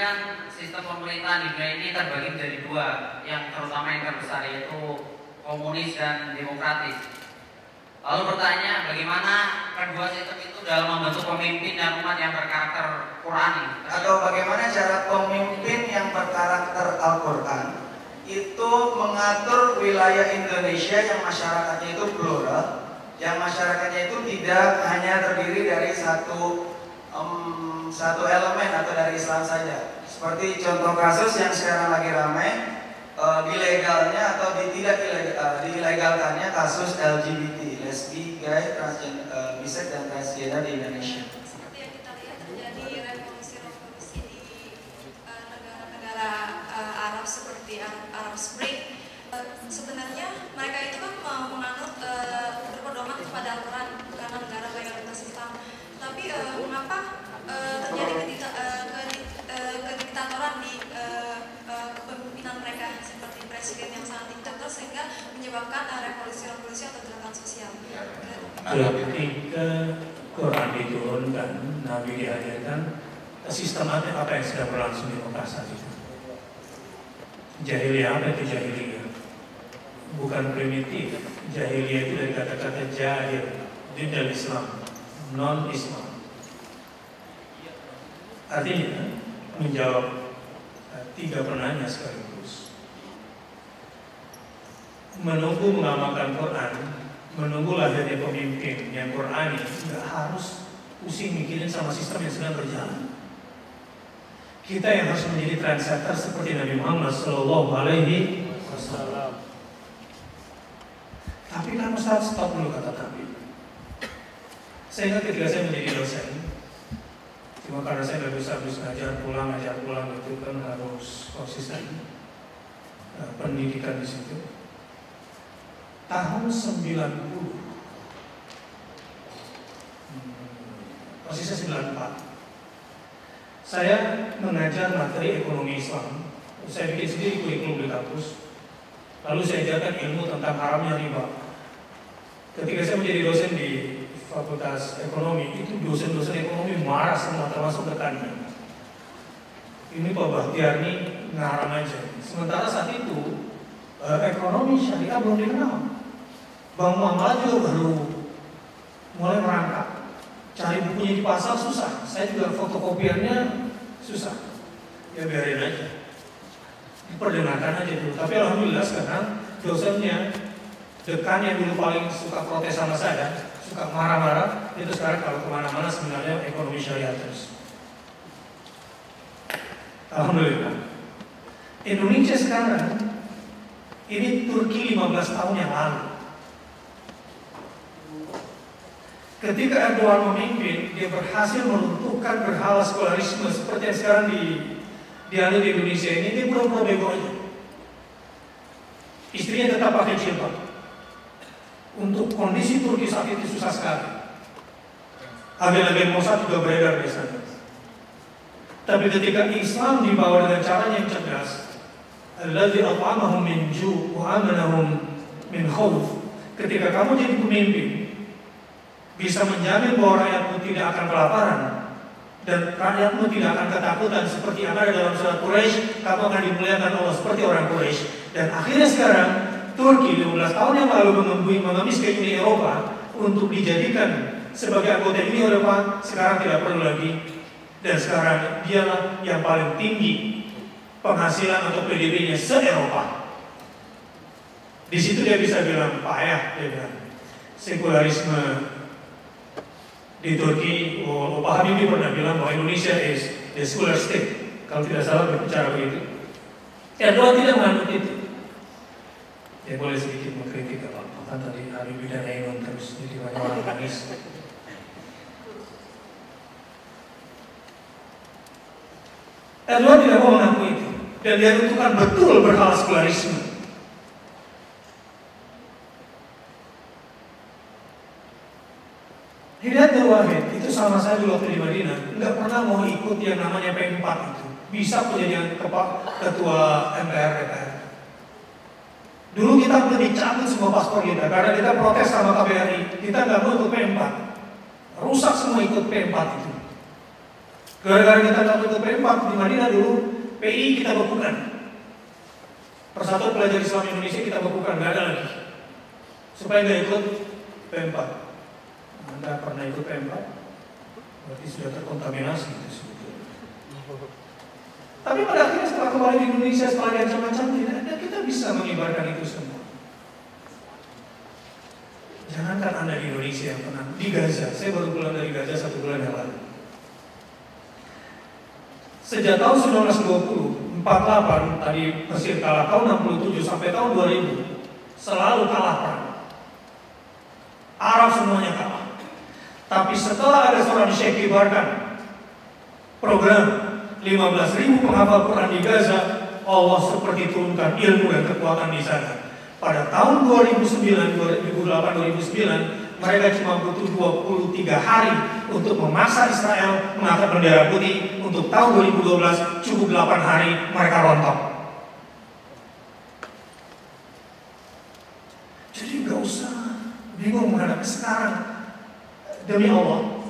kan sistem pemerintahan di dunia ini terbagi menjadi dua, yang terutama yang terbesar yaitu komunis dan demokratis. Lalu bertanya, bagaimana kedua sistem itu dalam membentuk pemimpin dan umat yang berkarakter Qurani? Atau bagaimana cara pemimpin yang berkarakter Al-Quran itu mengatur wilayah Indonesia yang masyarakatnya itu plural, yang masyarakatnya itu tidak hanya terdiri dari satu elemen atau dari Islam saja. Seperti contoh kasus yang sekarang lagi ramai, dilegalnya atau dilegalkannya kasus LGBT, lesbi, gay, bisex dan transgender di Indonesia. Seperti yang kita lihat terjadi revolusi di negara-negara Arab seperti Arab Spring. Sebenarnya mereka itu kan menganut berpedoman kepada Al-Quran karena negara mayoritas Islam. Tapi mengapa terjadi kediktatoran di kepemimpinan mereka seperti presiden yang sangat diktator sehingga menyebabkan revolusi-revolusi atau gerakan sosial. Ketika Quran diturunkan, Nabi dihadirkan, sistematik apa yang sedang berlangsung di Mekah saat itu? Jahiliyah, apa itu jahiliyah? Bukan primitif. Jahiliyah itu dari kata-kata jahil, tidak Islam, non-Islam. Artinya menjawab tiga penanya sekaligus. Menunggu mengamalkan Quran, menunggu lahirnya pemimpin yang Qurani, nggak harus pusing mikirin sama sistem yang sedang berjalan. Kita yang harus menjadi trendsetter seperti Nabi Muhammad SAW. Tapi kan Ustaz, stop dulu kata Nabi. Saya ingat ketika saya menjadi dosen, cuma karena saya nggak bisa habis ngajar pulang itu kan harus konsisten pendidikan di situ. Tahun 90, persisnya 94. Saya mengajar materi ekonomi Islam. Saya bikin sendiri kurikulum di kampus. Lalu saya ajarkan ilmu tentang haramnya riba. Ketika saya menjadi dosen di Fakultas Ekonomi, itu dosen-dosen ekonomi marah semua, termasuk rekannya. Ini Pak Bahtiar ini ngarang aja. Sementara saat itu ekonomi syariah belum dikenal. Bank muamalah juga baru mulai merangkak. Cari bukunya di pasar susah. Saya juga fotokopiannya susah. Ya biarin aja. Diperdengarkan aja dulu. Tapi alhamdulillah sekarang dosennya, dekan yang dulu paling suka protes sama saya, suka marah-marah, itu sekarang kalau kemana-mana sebenarnya ekonomi syariah terus. Alhamdulillah. Indonesia sekarang ini Turki 15 tahun yang lalu. Ketika Erdogan memimpin, dia berhasil meruntuhkan berhala sekularisme seperti yang sekarang dianut di Indonesia ini. Dia pura-pura bego aja. Istrinya tetap pakai jilbab. Untuk kondisi Turki saat itu susah sekali. Agen-agen Mossad juga beredar di sana. Tapi ketika Islam dibawa dengan caranya yang cerdas, alladzi at'amahum min ju' wa amanahum min khauf. Ketika kamu jadi pemimpin, bisa menjamin bahwa rakyatmu tidak akan kelaparan dan rakyatmu tidak akan ketakutan seperti yang ada dalam surat Quraisy, kamu akan dimuliakan Allah seperti orang Quraisy. Dan akhirnya sekarang Turki 15 tahun yang lalu mengemis ke Uni Eropa untuk dijadikan sebagai anggota Uni Eropa, sekarang tidak perlu lagi. Dan sekarang dialah yang paling tinggi penghasilan atau PDB-nya se-Eropa. Di situ dia bisa bilang payah, dia bilang sekularisme di Turki. Pak Habibie pernah bilang bahwa Indonesia is the secular state, kalau tidak salah berbicara begitu. Erdogan tidak menganut itu. Ya boleh sedikit mengkritik apa kan tadi Habibie dan Ainun terus jadi banyak orang nangis. Erdogan tidak mau mengakui itu dan dia runtuhkan betul berhala sekularisme. Hidayat Nur Wahid itu sama saya dulu waktu di Madinah, nggak pernah mau ikut yang namanya P4 itu. Bisa menjadi ketua MPR DPR. Dulu kita udah dicabut semua paspor kita karena kita protes sama KBRI. Kita nggak mau ikut P4. Rusak semua ikut P4 itu. Gara-gara kita nggak ikut P4 di Madinah dulu, PI kita bekukan. Persatuan Pelajar Islam Indonesia kita bekukan, nggak ada lagi. Supaya nggak ikut P4. Anda pernah ikut P4? Berarti sudah terkontaminasi itu sebetulnya. Tapi pada akhirnya setelah kembali di Indonesia, setelah diancam-ancam, kita bisa mengibarkan itu semua. Jangankan Anda di Indonesia yang pernah di Gaza. Saya baru pulang dari Gaza 1 bulan yang lalu. Sejak tahun 1920, 48 tadi Mesir kalah, tahun 67 sampai tahun 2000 selalu kalah perang. Arab semuanya kalah. Tapi setelah ada seorang syekh kibarkan program 15.000 penghafal Quran di Gaza, Allah seperti turunkan ilmu dan kekuatan di sana. Pada tahun 2008, 2009, mereka cuma butuh 23 hari untuk memaksa Israel mengangkat bendera putih. Untuk tahun 2012 cukup 8 hari mereka rontok. Jadi nggak usah bingung menghadapi sekarang. Demi Allah,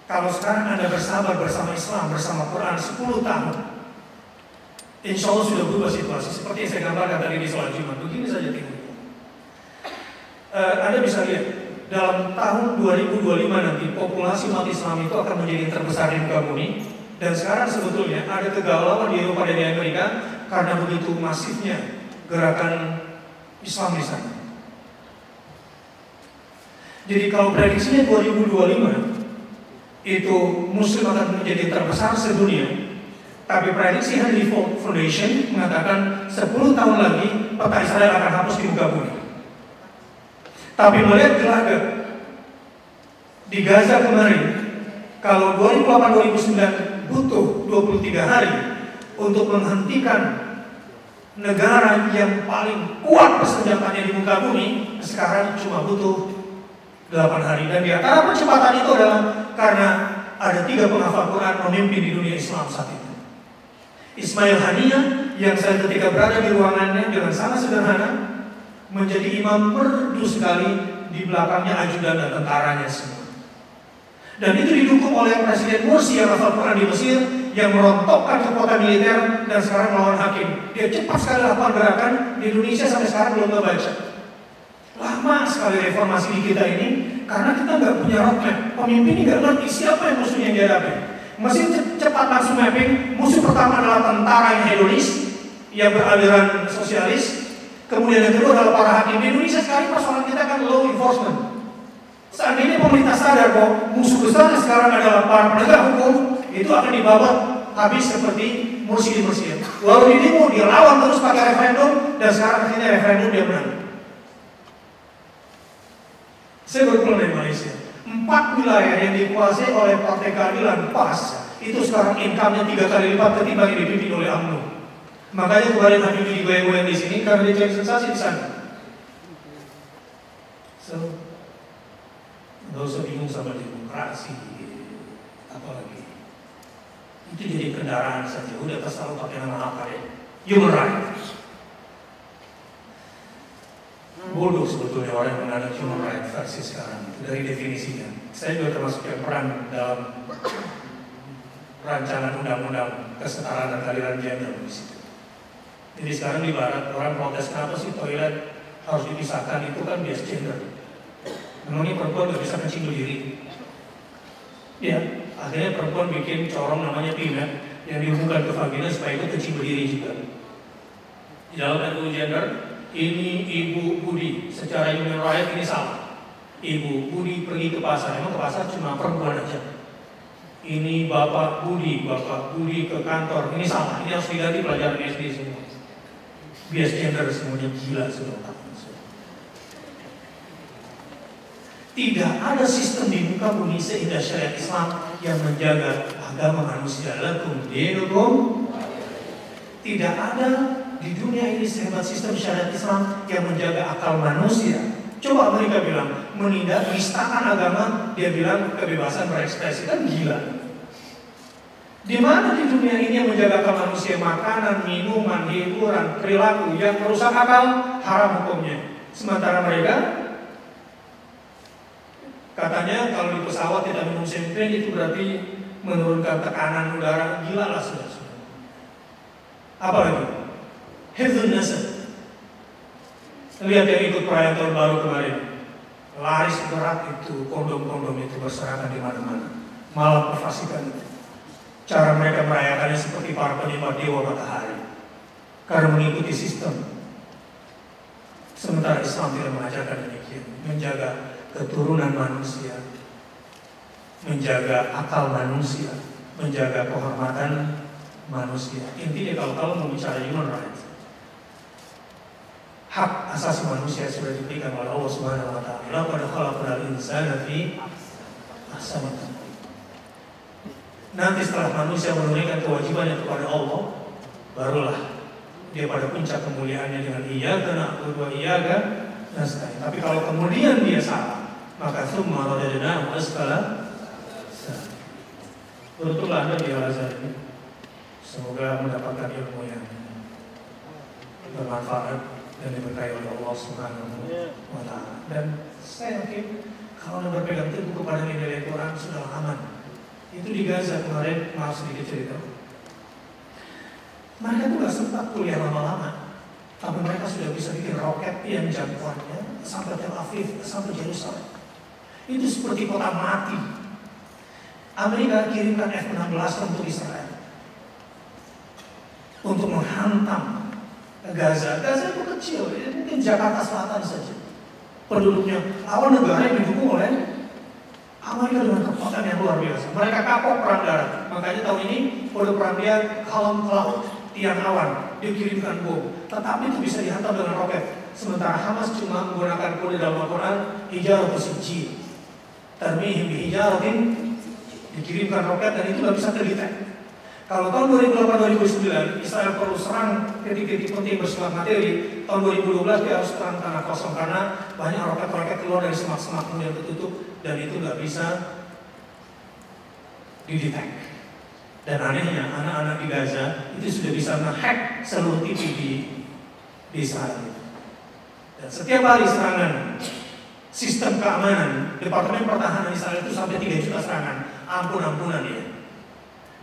kalau sekarang Anda bersabar bersama Islam, bersama Quran 10 tahun, insya Allah sudah berubah situasi. Seperti yang saya gambarkan tadi di sholat Jumat, begini saja timurnya. Anda bisa lihat, dalam tahun 2025 nanti populasi umat Islam itu akan menjadi yang terbesar di muka bumi. Dan sekarang sebetulnya ada kegalauan di Eropa dan di Amerika karena begitu masifnya gerakan Islam di sana. Jadi kalau prediksinya 2025 itu Muslim akan menjadi terbesar sedunia. Tapi prediksi Henry Ford Foundation mengatakan 10 tahun lagi peta Israel akan hapus di muka bumi. Tapi melihat gelagat di Gaza kemarin, kalau 2008-2009 butuh 23 hari untuk menghentikan negara yang paling kuat persenjataannya di muka bumi, sekarang cuma butuh 8 hari. Dan di antara percepatan itu adalah karena ada 3 penghafal Quran memimpin di dunia Islam saat itu. Ismail Haniyah yang saya ketika berada di ruangannya dengan sangat sederhana menjadi imam merdu sekali, di belakangnya ajudan dan tentaranya semua. Dan itu didukung oleh Presiden Morsi yang hafal Quran di Mesir, yang merontokkan kekuatan militer dan sekarang melawan hakim. Dia cepat sekali lakukan gerakan. Di Indonesia sampai sekarang belum terbaca. Lama sekali reformasi di kita ini karena kita nggak punya roadmap. Pemimpin ini nggak ngerti siapa yang musuhnya yang dihadapi. Mesin cepat langsung mapping. Musuh pertama adalah tentara yang hedonis, yang beraliran sosialis. Kemudian yang kedua adalah para hakim. Di Indonesia sekarang persoalan kita kan law enforcement. Seandainya pemerintah sadar bahwa musuh besarnya sekarang adalah para penegak hukum, itu akan dibawa habis seperti Morsi di Mesir. Lalu di demo dia lawan terus pakai referendum, dan sekarang akhirnya referendum dia menang. Saya baru pulang dari Malaysia. 4 wilayah yang dikuasai oleh Partai Keadilan PAS itu sekarang income-nya 3 kali lipat ketimbang yang dipimpin oleh UMNO. Makanya kemarin Habibie digoyang-goyang di sini karena dia cari sensasi di sana. So, nggak usah bingung sama demokrasi, apalagi itu jadi kendaraan saja. Udah terserah pakai nama apa ya? Human rights. Bodoh sebetulnya orang yang menganut human rights versi sekarang itu dari definisinya. Saya juga termasuk yang peran dalam rancangan undang-undang kesetaraan dan keadilan gender di situ. Jadi sekarang di Barat orang protes kenapa sih toilet harus dipisahkan, itu kan bias gender. Memangnya perempuan nggak bisa kencing berdiri? Ya, akhirnya perempuan bikin corong namanya pimet yang dihubungkan ke vagina supaya itu kencing berdiri juga. Di dalam RUU gender, ini Ibu Budi, secara human right ini salah. Ibu Budi pergi ke pasar, emang ke pasar cuma perempuan aja. Ini Bapak Budi ke kantor, ini salah. Ini harus diganti pelajaran SD semua. Bias gender semuanya gila sudah. Tidak ada sistem di muka bumi seindah syariat Islam yang menjaga agama manusia. Lakum dinukum. Tidak ada di dunia ini sehebat sistem syariat Islam yang menjaga akal manusia. Coba mereka bilang menindak nistakan agama, dia bilang kebebasan berekspresi, kan gila. Di mana di dunia ini yang menjaga akal manusia? Makanan, minuman, hiburan, perilaku yang merusak akal, haram hukumnya. Sementara mereka Katanya kalau di pesawat tidak minum champagne itu berarti menurunkan tekanan udara. Gila lah sudah. Apa lagi? Hifdzun nasab. Lihat yang ikut perayaan tahun baru kemarin. Laris berat itu, kondom-kondom itu berserakan di mana-mana. Malah perfasikan itu. Cara mereka merayakannya seperti para penyembah dewa matahari. Karena mengikuti sistem. Sementara Islam tidak mengajarkan demikian. Menjaga keturunan manusia, menjaga akal manusia, menjaga kehormatan manusia. Intinya kalau mau bicara human rights, hak asasi manusia sudah diberikan oleh Allah Subhanahu wa taala. Laqad khalaqnal insana fi ahsani taqwim. Nanti setelah manusia menunaikan kewajibannya kepada Allah, barulah dia pada puncak kemuliaannya dengan iyyaka na'budu wa iyyaka nasta'in. Tapi kalau kemudian dia salah, maka tsumma radadnahu asfala safilin. Beruntuklah Anda di al-Azhar ini. Semoga mendapatkan ilmu yang bermanfaat dan diberkahi oleh Allah Subhanahu wa taala. Dan saya yakin kalau Anda berpegang teguh kepada nilai Quran sudah aman. Itu di Gaza kemarin, maaf sedikit cerita. Mereka tuh gak sempat kuliah lama-lama, tapi mereka sudah bisa bikin roket yang jangkauannya sampai Tel Aviv, sampai Yerusalem. Itu seperti kota mati. Amerika kirimkan F-16 untuk Israel untuk menghantam Gaza. Gaza itu kecil, mungkin Jakarta Selatan saja penduduknya. Awal negara yang didukung oleh Amerika dengan kekuatan yang luar biasa. Mereka kapok perang darat. Makanya tahun ini kode perang dia Calm Cloud, tiang awan, dikirimkan bom. Tetapi itu bisa dihantam dengan roket. Sementara Hamas cuma menggunakan kode dalam Al-Quran hijaratu sijil. Tarmihim bihijaratin, dikirimkan roket dan itu nggak bisa terdetek. Kalau tahun 2008-2009 Israel perlu serang titik-titik penting bersifat materi, tahun 2012 dia harus serang tanah kosong karena banyak roket-roket keluar dari semak-semak kemudian tertutup dan itu nggak bisa didetek. Dan anehnya anak-anak di Gaza itu sudah bisa nge-hack seluruh TV di Israel. Dan setiap hari serangan sistem keamanan Departemen Pertahanan Israel itu sampai 3 juta serangan, ampun-ampunan ya.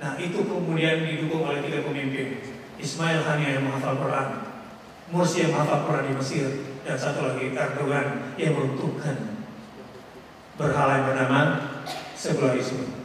Nah itu kemudian didukung oleh 3 pemimpin, Ismail Haniyeh yang menghafal Quran, Mursi yang menghafal Quran di Mesir, dan satu lagi Erdogan yang meruntuhkan berhala yang bernama sekularisme.